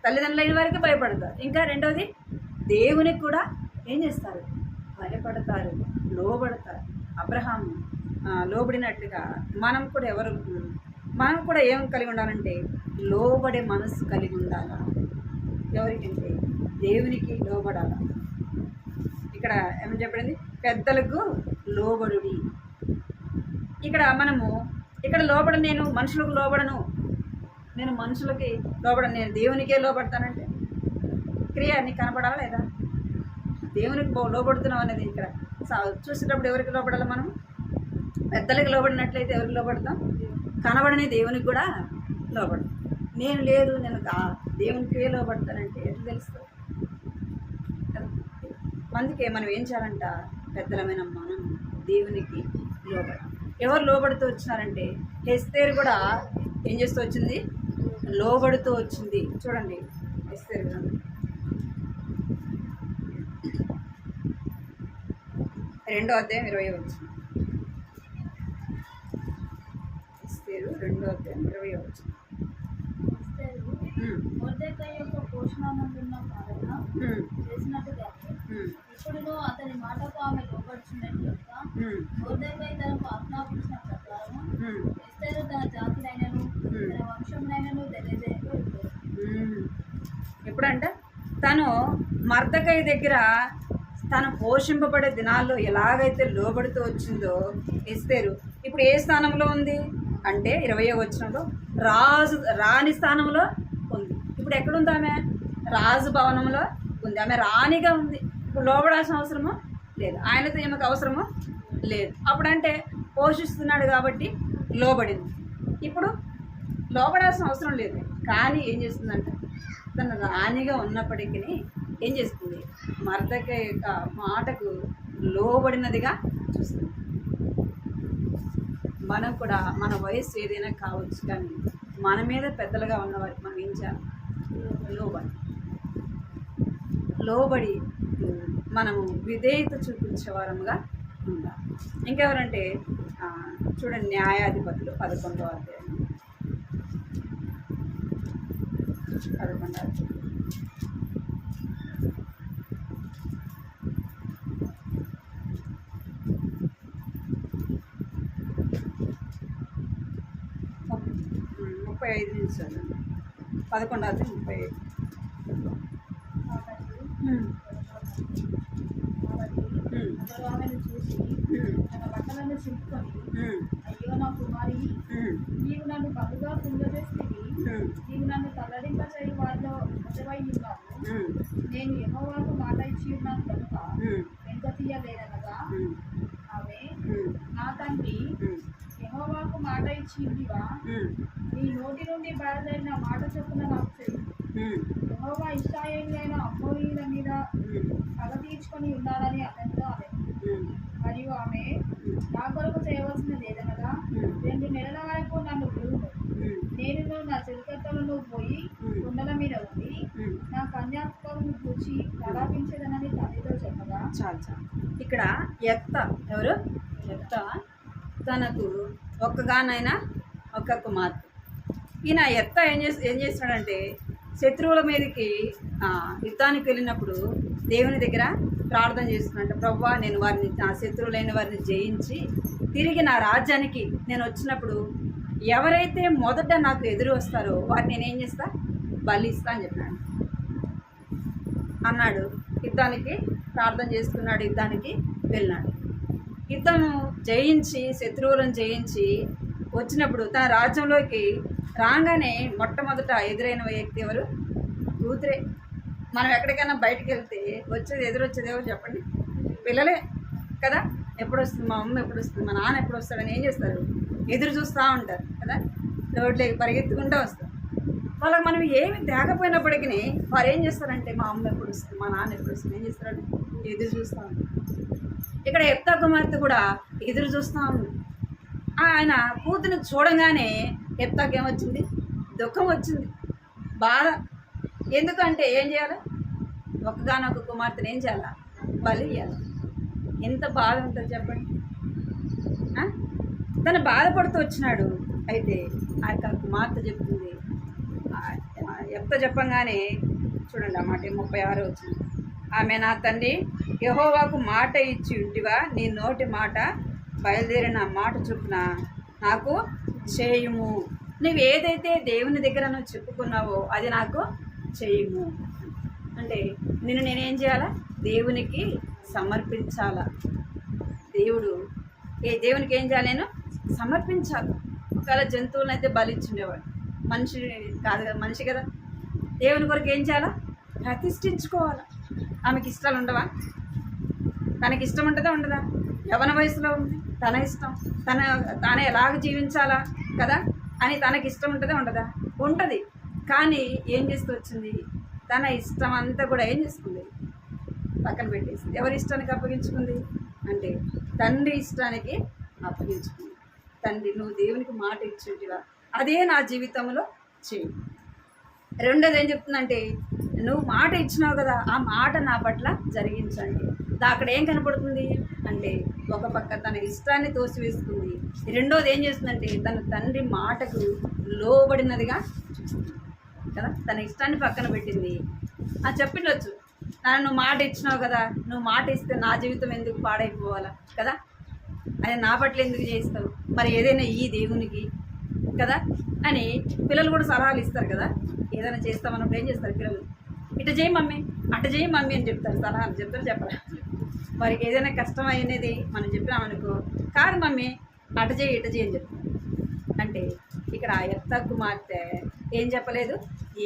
తల్లిదండ్రులైన వారికి భయపడతారు. ఇంకా రెండవది దేవునికి కూడా ఏం చేస్తారు? భయపడతారు, లోబడతారు. అబ్రహాము లోబడినట్లుగా మనం కూడా ఏం కలిగి ఉండాలంటే లోబడే మనసు కలిగి ఉండాలా. ఎవరికంటే దేవునికి లోబడాల. ఇక్కడ ఏమని చెప్పండి? పెద్దలకు లోబడుడి. ఇక్కడ ఇక్కడ నేను మనుషులకు లోబడను, నేను మనుషులకి లోబడను, నేను దేవునికే లోబడతానంటే క్రియ నీకు కనపడాలా లేదా? దేవునికి లోబడుతున్నాం అనేది ఇక్కడ చూసేటప్పుడు ఎవరికి లోబడాలి? మనం పెద్దలకి లోబడినట్లయితే ఎవరికి లోబడతాం? కనబడని దేవునికి కూడా లోబడతాం. నేను దేవునికే లోబడతానంటే ఎట్లా తెలుస్తుంది? అందుకే మనం ఏం చేయాలంట? పెద్దలమైన మనం దేవునికి లోబడాలి. ఎవరు లోబడుతూ వచ్చినారంటే ఎస్తేరు కూడా ఏం చేస్తూ వచ్చింది? లోబడుతూ వచ్చింది. చూడండి ఎస్తేరు గ్రంథం 2వ అధ్యాయం 20వ వచనం. ఎస్తేరు 2వ అధ్యాయం 20వ వచనం. మొర్దెకై యొక్క పోషణానందున్న కారణ చేసినట్టుగా ఇప్పుడు అతని మాటకు ఆమె లోబడుచున్నట్టు యొక్క మొర్దెకై తనకు ఆజ్ఞాపించిన ప్రకారం ఎస్తేరు తన జాతినైనను తన వంశమునైనను తెలియజేయగా ఎప్పుడంట తను మొర్దెకై దగ్గర తను పోషింపబడే దినాల్లో ఎలాగైతే లోబడుతూ వచ్చిందో ఎస్తేరు ఇప్పుడు ఏ స్థానంలో ఉంది అంటే 20వ వచనంలో రాణి స్థానంలో ఉంది. ఇప్పుడు ఎక్కడుంది ఆమె? రాజు భవనంలో ఉంది. ఆమె రాణిగా ఉంది. ఇప్పుడు లోబడాల్సిన అవసరమో లేదు, ఆయనతో ఈమెకు అవసరమో లేదు. అప్పుడంటే పోషిస్తున్నాడు కాబట్టి లోబడింది. ఇప్పుడు లోబడాల్సిన అవసరం లేదు. కానీ ఏం చేస్తుందంటే తన రాణిగా ఉన్నప్పటికీ ఏం చేస్తుంది? మొర్దెకై యొక్క మాటకు లోబడినదిగా చూస్తుంది. మనం కూడా మన వయస్సు ఏదైనా కావచ్చు, కానీ మన మీద పెద్దలుగా ఉన్నవారికి మనం ఏం చేయాలి? లోబడి మనము విధేయత చూపించే వారముగా ఉండాలి. ఇంకెవరంటే చూడండి న్యాయాధిపతులు 11వ అధ్యాయం 11వ అధ్యాయం. ఐదు నిమిషాలు 11వ అధ్యాయం 35. ఆమెను చూసి తన బట్టలను చింపుకొని అయ్యో నా కుమారి, నీవు నన్ను బలుగా కుంగజేస్తేవి, నీవు నన్ను తల్లడింప చేయి వారిలో మొదలై ఉన్నావు. నేను యెహోవాకు మాట ఇచ్చి ఉన్నాను కనుక వెనుక తీయలేదనగా ఆమె నా తండ్రి యెహోవాకు మాట ఇచ్చిందివా, నీ నోటి నుండి బయలుదేరిన మాట చొప్పున నాకు చెయ్యి. యెహోవా ఇశ్రాయేలీయులైన అమోరీయుల మీద పగ తీర్చుకొని ఉన్నాడని అతనితో అనెను. మరియు ఆమె నా కొరకు చేయవలసినది ఏదనగా 2 నెలల వరకు నన్ను విడువుము, నేను నా చెలికత్తలను పోయి కొండల మీద ఉండి నా కన్యాత్మను కూర్చి ప్రలాపించదనని తల్లితో చెప్పగా చాలు చాలు. ఇక్కడ ఎత్త ఎవరు? ఎత్త తనకు ఒక్కగానైనా ఒక్క కుమార్తె. ఈయన ఎత్త ఏం చేస్తున్నాడంటే శత్రువుల మీదకి యుద్ధానికి వెళ్ళినప్పుడు దేవుని దగ్గర ప్రార్థన చేస్తున్నాడు. ప్రభువా, నేను వారిని, నా శత్రువులైన వారిని జయించి తిరిగి నా రాజ్యానికి నేను వచ్చినప్పుడు ఎవరైతే మొదట నాకు ఎదురు వస్తారో వారిని నేనేం చేస్తా, బలి ఇస్తా అని చెప్పినాడు అన్నాడు. యుద్ధానికి ప్రార్థన చేస్తున్నాడు, యుద్ధానికి వెళ్ళినాడు. యుద్ధం జయించి శత్రువులను జయించి వచ్చినప్పుడు తన రాజ్యంలోకి రాగానే మొట్టమొదట ఎదురైన వ్యక్తి ఎవరు? కూతురే. మనం ఎక్కడికైనా బయటికి వెళ్తే ఎదురొచ్చేది ఎవరు చెప్పండి? పిల్లలే కదా. ఎప్పుడు వస్తుంది మా అమ్మ, ఎప్పుడు వస్తుంది మా నాన్న, ఎప్పుడు వస్తాడని ఏం చేస్తారు? ఎదురు చూస్తూ ఉంటారు కదా. రోడ్లోకి పరిగెత్తుకుంటూ వస్తారు. వాళ్ళకి మనం ఏమి తేకపోయినప్పటికీ వారు ఏం చేస్తారంటే మా అమ్మ ఎప్పుడు వస్తుంది, మా నాన్న ఎప్పుడు వస్తుంది, ఏం చేస్తారంటే ఎదురు చూస్తూ ఉంటారు. ఇక్కడ ఎత్తా కుమార్తె కూడా ఎదురు చూస్తూ ఉంది. ఆయన కూతురు చూడంగానే ఎత్తాకి ఏమొచ్చింది? దుఃఖం వచ్చింది, బాధ. ఎందుకంటే ఏం చేయాలి? ఒక్కగానొక్క కుమార్తెను ఏం చేయాలా? బలి ఇవ్వాలి. ఎంత బాధ ఉంటుంది చెప్పండి. తను బాధపడుతూ వచ్చినాడు. అయితే ఆ యొక్క కుమార్తె చెప్తుంది, ఎత్త చెప్పంగానే చూడండి ఆ మాట 36 వచ్చింది. ఆమె, నా తండ్రి యెహోవాకు మాట ఇచ్చి ఉంటివా, నీ నోటి మాట బయలుదేరిన మాట చొప్పున నాకు చేయుము. నువ్వు ఏదైతే దేవుని దగ్గర నువ్వు చెప్పుకున్నావో అది నాకు చేయుము. అంటే నేనేం చేయాలా? దేవునికి సమర్పించాలా. దేవునికి ఏం చేయాలి? నేను సమర్పించాలి. ఒకవేళ జంతువులను అయితే బలిచ్చుండేవాడు, మనిషి కాదు కదా, మనిషి కదా. దేవుని కొరకు ఏం చేయాలా? ప్రతిష్ఠించుకోవాలి. ఆమెకి ఇష్టాలు ఉండవా? తనకి ఇష్టం ఉంటుందా ఉండదా? యవన వయసులో ఉంది, తన ఇష్టం, తానే ఎలాగ జీవించాలా కదా అని తనకి ఇష్టం ఉంటుందా ఉండదా? ఉంటుంది. కానీ ఏం చేస్తూ వచ్చింది? తన ఇష్టం అంతా కూడా ఏం చేసుకుంది? పక్కన పెట్టేసింది. ఎవరి ఇష్టానికి అప్పగించుకుంది అంటే తండ్రి ఇష్టానికి అప్పగించుకుంది. తండ్రి, నువ్వు దేవునికి మాట ఇచ్చేటివా, అదే నా జీవితంలో చేయి. రెండోది ఏం చెప్తుందంటే, నువ్వు మాట ఇచ్చినావు కదా, ఆ మాట నా పట్ల జరిగించండి. అక్కడ ఏం కనపడుతుంది అంటే ఒక పక్క తన ఇష్టాన్ని తోసివేసుకుంది. రెండోది ఏం చేస్తుందంటే తన తండ్రి మాటకు లోబడినదిగా చూస్తుంది కదా. తన ఇష్టాన్ని పక్కన పెట్టింది. చెప్పిండొచ్చు, నువ్వు మాట ఇచ్చినావు కదా, నువ్వు మాట ఇస్తే నా జీవితం ఎందుకు పాడైపోవాలా కదా, అది నా పట్ల ఎందుకు చేస్తావు, మరి ఏదైనా ఈ దేవునికి కదా అని పిల్లలు కూడా సలహాలు ఇస్తారు కదా. ఏదైనా చేస్తామన్నప్పుడు ఏం చేస్తారు పిల్లలు? ఇట చేయి మమ్మీ, అట చేయి మమ్మీ అని చెప్తారు, సలహాలు చెప్తారు. చెప్పరా? వారికి ఏదైనా కష్టం అనేది మనం చెప్పినామనుకో, కాదు మమ్మీ అట చేయి ఇట చేయి అని చెప్తారు. అంటే ఇక్కడ ఆ ఎత్త కుమార్తె ఏం చెప్పలేదు,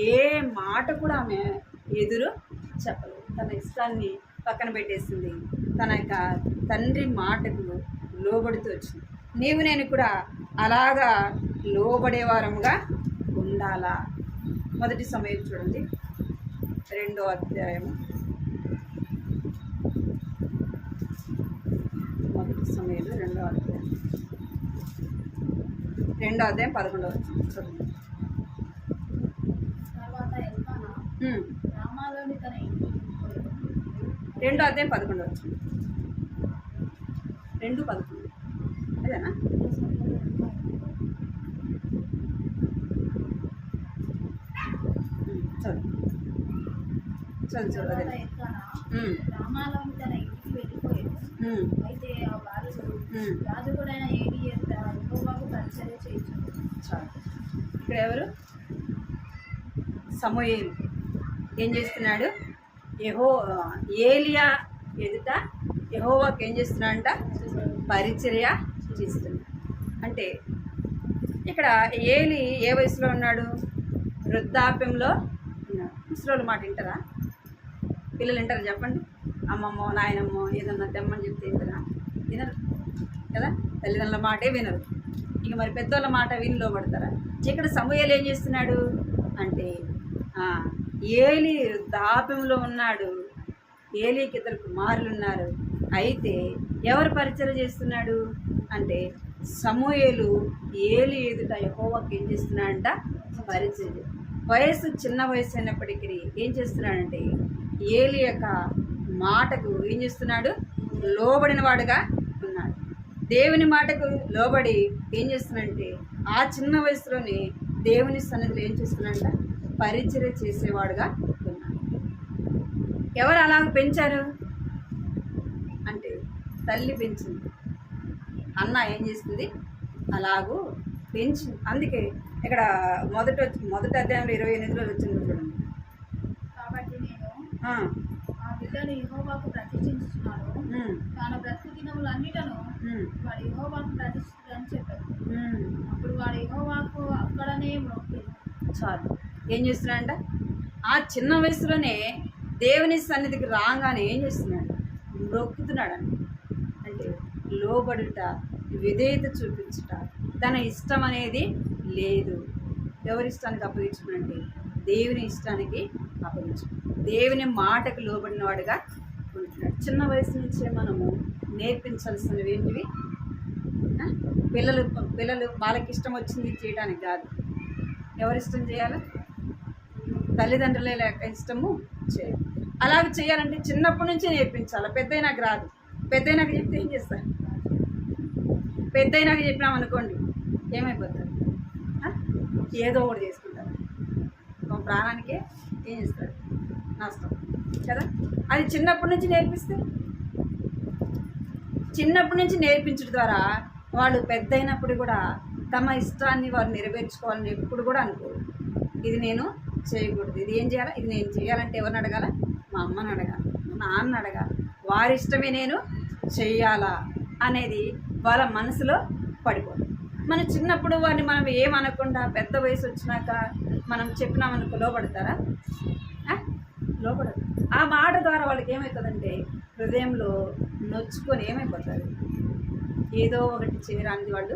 ఏ మాట కూడా ఆమె ఎదురు చెప్పలేదు. తన ఇష్టాన్ని పక్కన పెట్టేసింది. తన యొక్క తండ్రి మాటకు లోబడుతూ వచ్చింది. నేను కూడా అలాగా లోబడేవారముగా ఉండాలా. మొదటి సమయం చూడండి, 2వ అధ్యాయము. మొదటి సమయం 2వ అధ్యాయం 11వ చూడండి. తర్వాత ఎల్కానా రామాలోని తన 2వ అధ్యాయం 11వ వచ్చింది. 2:11 అదేనా? చదువు అదే. రామాలోని తన ఇంటికి వెళ్ళిపోయాడు. అయితే ఆ బాలుడు యాజకుడైన ఏలీ యెహోవాకు పరిచర్య చేయించాడు. ఇక్కడ ఎవరు? సమూయేలు ఏం చేస్తున్నాడు? ఏలియా ఎదుట యెహోవాకు ఏం చేస్తున్నాడంట? పరిచర్య చేస్తున్నాడు. అంటే ఇక్కడ ఏలి ఏ వయసులో ఉన్నాడు? వృద్ధాప్యంలో ఉన్నాడు. ముసలోళ్ళ మాట వింటారా? పిల్లలు వింటారా చెప్పండి? అమ్మమ్మో నాయనమ్మో ఏదన్నా తెమ్మని చెప్తే వింటారా? వినరు కదా. తల్లిదండ్రుల మాటే వినరు. ఇక మరి పెద్దోళ్ళ మాట విని లోబడతారా? ఇక్కడ సమూయేలు ఏం చేస్తున్నాడు అంటే ఏలి వృద్ధాప్యంలో ఉన్నాడు. ఏలీకి 2 కుమారులు ఉన్నారు. అయితే ఎవరు పరిచర్య చేస్తున్నాడు అంటే సమూయేలు ఏలి ఎదుట యెహోవాకు ఏం చేస్తున్నాడంట? పరిచర్య. వయసు చిన్న వయసు అయినప్పటికీ ఏం చేస్తున్నాడంటే ఏలి యొక్క మాటకు ఏం చేస్తున్నాడు? లోబడిన వాడుగా ఉన్నాడు. దేవుని మాటకు లోబడి ఏం చేస్తున్నాడంటే ఆ చిన్న వయసులోనే దేవుని సన్నిధిలో ఏం చేస్తున్నాడంట? పరిచర్య చేసేవాడుగా ఉన్నాడు. ఎవరు అలాగ పెంచారు అంటే తల్లి పెంచింది. అన్న ఏం చేస్తుంది? అలాగూ పెంచింది. అందుకే ఇక్కడ మొదటి అధ్యాయంలో 28లో వచ్చింది చూడండి. కాబట్టి నేను ఆ బిడ్డను యెహోవాకు ప్రతిష్ఠించుచున్నాను, తాను బ్రతుకు దినములన్నిటను వాడు యెహోవాకు ప్రతిష్ఠితుడని చెప్పాడు. అప్పుడు వాడు యెహోవాకు అక్కడనే మొక్కాడు. చాలు. ఏం చేస్తున్నాడంట? ఆ చిన్న వయసులోనే దేవుని సన్నిధికి రాగానే ఏం చేస్తున్నాడు? మొక్కుతున్నాడు. అంటే లోబడుట, విధేయత చూపించుట, తన ఇష్టం అనేది లేదు. ఎవరి ఇష్టానికి అప్పగించుకునంటే దేవుని ఇష్టానికి అప్పగించు, దేవుని మాటకు లోబడిన వాడుగా ఉంటున్నాడు. చిన్న వయసు నుంచే మనము నేర్పించాల్సినవి ఏంటివి? పిల్లలు వాళ్ళకి ఇష్టం వచ్చింది చేయడానికి కాదు. ఎవరిష్టం చేయాలి? తల్లిదండ్రులే లేక ఇష్టము చేయాలి. అలాగే చేయాలంటే చిన్నప్పటి నుంచే నేర్పించాలి. పెద్దయినాక రాదు. పెద్దయినాక చెప్తే ఏం చేస్తారు? పెద్దయినాక చెప్పినాం అనుకోండి ఏమైపోతారు? ఏదో ఒకటి చేసుకుంటారు. ఒక ప్రాణానికే ఏం చేస్తారు? నష్టం కదా. అది చిన్నప్పటి నుంచి నేర్పిస్తే, చిన్నప్పటి నుంచి నేర్పించడం ద్వారా వాళ్ళు పెద్ద అయినప్పుడు కూడా తమ ఇష్టాన్ని వారు నెరవేర్చుకోవాలని ఎప్పుడు కూడా అనుకోరు. ఇది నేను చేయకూడదు, ఇది ఏం చేయాలా, ఇది నేను చేయాలంటే ఎవరిని అడగాల? మా అమ్మని అడగాలి, మా నాన్నని అడగాలి. వారి ఇష్టమే నేను చెయ్యాలా అనేది వాళ్ళ మనసులో పడిపోదు. మన చిన్నప్పుడు వారిని మనం ఏమనకుండా పెద్ద వయసు వచ్చినాక మనం చెప్పినామనుకో లోపడతారా? లోపడదు. ఆ మాట ద్వారా వాళ్ళకి ఏమవుతుందంటే హృదయంలో నొచ్చుకొని ఏమైపోతారు? ఏదో ఒకటి చేయడానికి వాళ్ళు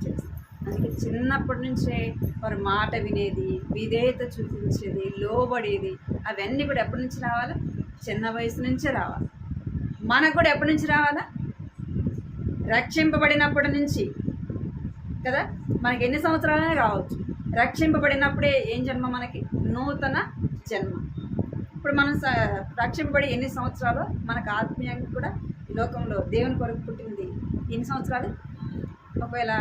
చేస్తారు. అందుకే చిన్నప్పటి నుంచే వారి మాట వినేది, విధేయత చూపించేది, లోబడేది, అవన్నీ కూడా ఎప్పటి నుంచి రావాలా? చిన్న వయసు నుంచే రావాలి. మనకు కూడా ఎప్పటి నుంచి రావాలా? రక్షింపబడినప్పటి నుంచి కదా. మనకి ఎన్ని సంవత్సరాలనే రావచ్చు. రక్షింపబడినప్పుడే ఏం జన్మ? మనకి నూతన జన్మ. ఇప్పుడు మనం రక్షింపబడి ఎన్ని సంవత్సరాలు మనకు ఆత్మీయంగా కూడా ఈ లోకంలో దేవుని కొరకు పుట్టింది ఎన్ని సంవత్సరాలు? ఒకవేళ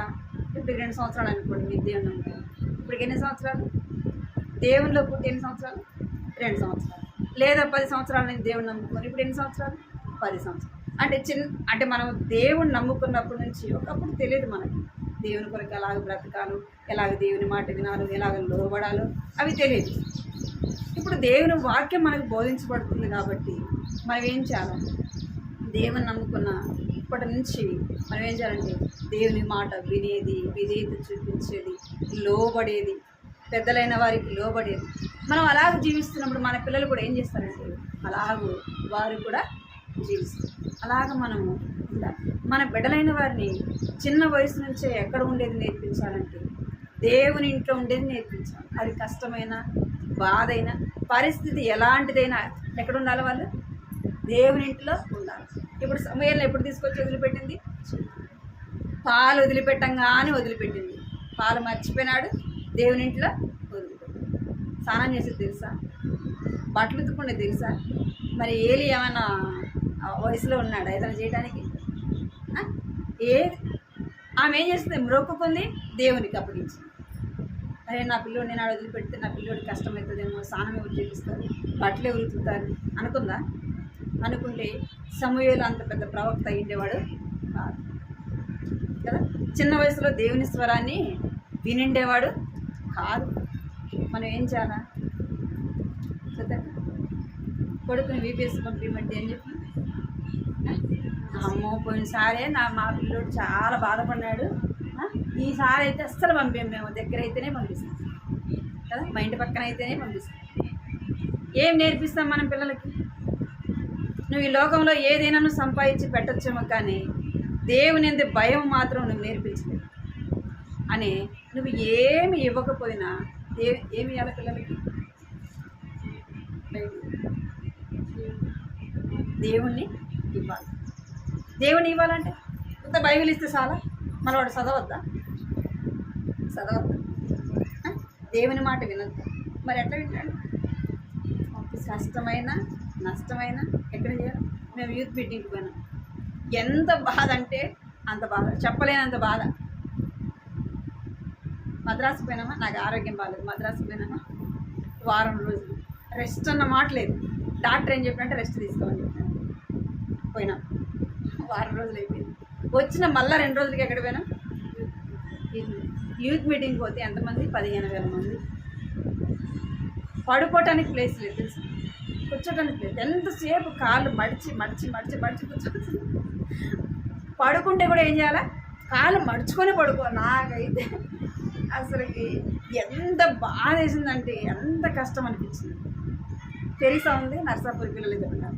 ఇప్పుడు 2 సంవత్సరాలు అనుకోండి మీరు దేవుని నమ్ముతారు. ఇప్పుడు ఎన్ని సంవత్సరాలు? దేవునిలో పుట్టి ఎన్ని సంవత్సరాలు? 2 సంవత్సరాలు. లేదా 10 సంవత్సరాలు నేను దేవుని నమ్ముకొని ఇప్పుడు ఎన్ని సంవత్సరాలు? 10 సంవత్సరాలు. అంటే మనం దేవుని నమ్ముకున్నప్పటి నుంచి ఒకప్పుడు తెలియదు మనకి దేవుని కొరకు ఎలాగ బ్రతకాలో, ఎలాగ దేవుని మాట వినాలో, ఎలాగ లోబడాలో అవి తెలియదు. ఇప్పుడు దేవుని వాక్యం మనకు బోధించబడుతుంది కాబట్టి మనం ఏం చేయాలి? దేవుని నమ్ముకున్న ఇప్పటి నుంచి మనం ఏం చేయాలంటే దేవుని మాట వినేది, విధేయత చూపించేది, లోబడేది, పెద్దలైన వారికి లోబడేది. మనం అలాగ జీవిస్తున్నప్పుడు మన పిల్లలు కూడా ఏం చేస్తారంటే అలాగూ వారు కూడా జీవిస్తారు. అలాగ మనము ఉండాలి. మన బిడ్డలైన వారిని చిన్న వయసు నుంచే ఎక్కడ ఉండేది నేర్పించాలంటే దేవుని ఇంట్లో ఉండేది నేర్పించాలి. అది కష్టమైన, బాధైన, పరిస్థితి ఎలాంటిదైనా ఎక్కడ ఉండాలి? వాళ్ళు దేవుని ఇంట్లో ఉండాలి. ఇప్పుడు సమయాలను ఎప్పుడు తీసుకొచ్చి వదిలిపెట్టింది? పాలు వదిలిపెట్టంగానే వదిలిపెట్టింది. పాలు మర్చిపోయినాడు, దేవుని ఇంట్లో వదిలిపెట్టింది. స్నానం చేసేది తెలుసా? బట్టలు ఉతుక్కుండే తెలుసా? మరి ఏలి ఏమన్నా వయసులో ఉన్నాడు ఏదైనా చేయడానికి? ఆమె ఏం చేస్తుంది? మ్రొక్కుకుంది, దేవునికి అప్పగించింది. అరే నా పిల్లోడు నేను వదిలిపెడితే నా పిల్లోడికి కష్టమవుతుందేమో, స్నానం ఎవరు చేపిస్తారు, బట్టలు ఎవరు ఉతుకుతారు అనుకుందా? అనుకుంటే సమూయేలు అంత పెద్ద ప్రవక్త అయ్యేవాడు కాదు కదా. చిన్న వయసులో దేవుని స్వరాన్ని వినిండేవాడు కాదు. మనం ఏం చేయాలా? కొడుకుని వీపీఎస్ పంపించమంటే ఏం చెప్పి, అమ్మో పోయినసారే మా పిల్లోడు చాలా బాధపడినాడు, ఈసారి అయితే అస్సలు పంపాము, మేము దగ్గర అయితేనే పంపిస్తాం కదా, మా ఇంటి పక్కన అయితేనే పంపిస్తాం. ఏం నేర్పిస్తాం మనం పిల్లలకి? నువ్వు ఈ లోకంలో ఏదైనా నువ్వు సంపాదించి పెట్టచ్చేమో, కానీ దేవుని ఎందు భయం మాత్రం నువ్వు నేర్పించలేదు అని నువ్వు ఏమి ఇవ్వకపోయినా ఏమి ఇవ్వాలి పిల్లలకి? దేవుణ్ణి ఇవ్వాలి. దేవుణ్ణి ఇవ్వాలంటే కొత్త బైబిల్ ఇస్తే చాలా మరి వాడు చదవద్దా? దేవుని మాట వినొద్దా? మరి ఎట్లా వింటాడు? కష్టమైన నష్టమైన ఎక్కడ చేయాలి? మేము యూత్ మీటింగ్కి పోయినాం. ఎంత బాధ అంటే అంత బాధ, చెప్పలేనంత బాధ. మద్రాసు పోయినామా, నాకు ఆరోగ్యం బాగాలేదు, మద్రాసు పోయినామా, వారం రోజులు రెస్ట్ అన్న మాట లేదు. డాక్టర్ ఏం చెప్పినంటే రెస్ట్ తీసుకోమని చెప్పాను. పోయినాం, వారం రోజులు అయిపోయింది. వచ్చిన మళ్ళీ 2 రోజులకి ఎక్కడ పోయినాం? యూత్ మీటింగ్ పోతే ఎంతమంది? 15,000 మంది. పడుకోవటానికి ప్లేస్ లేదు తెలుసు, కూర్చోటానికి ప్లేస్. ఎంతసేపు కాళ్ళు మడిచి మడిచి మడిచి మడిచి కూర్చోవచ్చు. పడుకుంటే కూడా ఏం చేయాలా? కాళ్ళు మడుచుకొని పడుకో. నాకైతే అసలుకి ఎంత బాధ వేసిందంటే, ఎంత కష్టం అనిపించింది. తెరిసా ఉంది, నర్సాపూర్ పిల్లలు ఇద్దరు ఉన్నారు.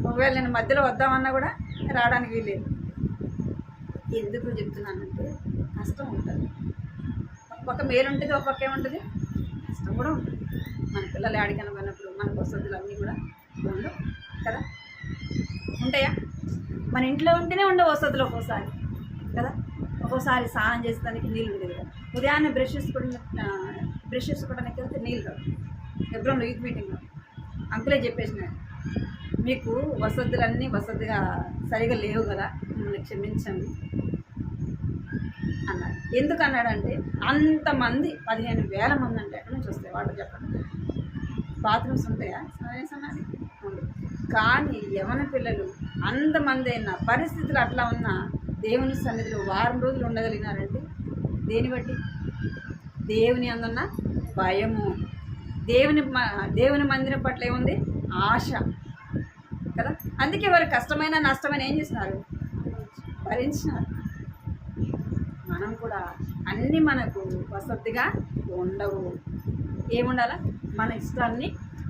ఒకవేళ నేను మధ్యలో వద్దామన్నా కూడా రావడానికి వీల్లేదు. ఎందుకు చెప్తున్నానంటే కష్టం ఉంటుంది. ఒక పక్క మేలు ఉంటుంది, ఒక పక్క ఏముంటుంది? కష్టం కూడా ఉంటుంది. మన పిల్లలు ఆడికన పోయినప్పుడు మనకు వసతులు అన్నీ కూడా ఉండవు కదా. ఉంటాయా? మన ఇంట్లో ఉంటేనే ఉండవు వసతులు ఒక్కోసారి కదా. ఒక్కోసారి స్నానం చేసేదానికి నీళ్ళు ఉండేది కదా. ఉదయాన్నే బ్రష్ చేసుకోవడానికి వెళ్తే నీళ్ళు రావు. ఎబ్రోన్లో యూత్ మీటింగ్లో అంకులే చెప్పేసినాడు, మీకు వసతులన్నీ వసతిగా సరిగా లేవు కదా, మిమ్మల్ని క్షమించండి అన్నాడు. ఎందుకు అన్నాడంటే అంతమంది 15,000 మంది అంటే ఎక్కడి నుంచి వస్తాయి వాటర్? చెప్పండి. బాత్రూమ్స్ ఉంటాయా సమయానికి? ఉండవు. కానీ యవన పిల్లలు అంతమంది అయినా పరిస్థితులు అట్లా ఉన్నా దేవుని సన్నిధిలో వారం రోజులు ఉండగలిగినారంటే దేని బట్టి? దేవుని అందున్న భయము, దేవుని మందిరం పట్ల ఏముంది? ఆశ కదా. అందుకే వారు కష్టమైన నష్టమైన ఏం చేస్తున్నారు? భరించినారు. మనం కూడా అన్నీ మనకు వసతిగా ఉండవు. ఏముండాలా? మన ఇష్టాన్ని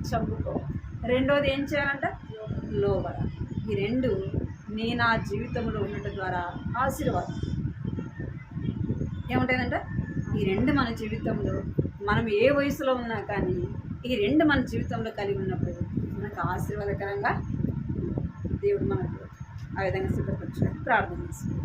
చంపుకోవాలి. రెండోది ఏం చేయాలంట? లోబడాలి. ఈ 2 నేను నా జీవితంలో ఉండటం ద్వారా ఆశీర్వాదం. ఏముంటుందంట? ఈ 2 మన జీవితంలో, మనం ఏ వయసులో ఉన్నా కానీ ఈ 2 మన జీవితంలో కలిగి ఉన్నప్పుడు మనకు ఆశీర్వాదకరంగా దేవుడు మనకు ఆ విధంగా సిద్ధపరిచాడు. ప్రార్థన చేస్తాం.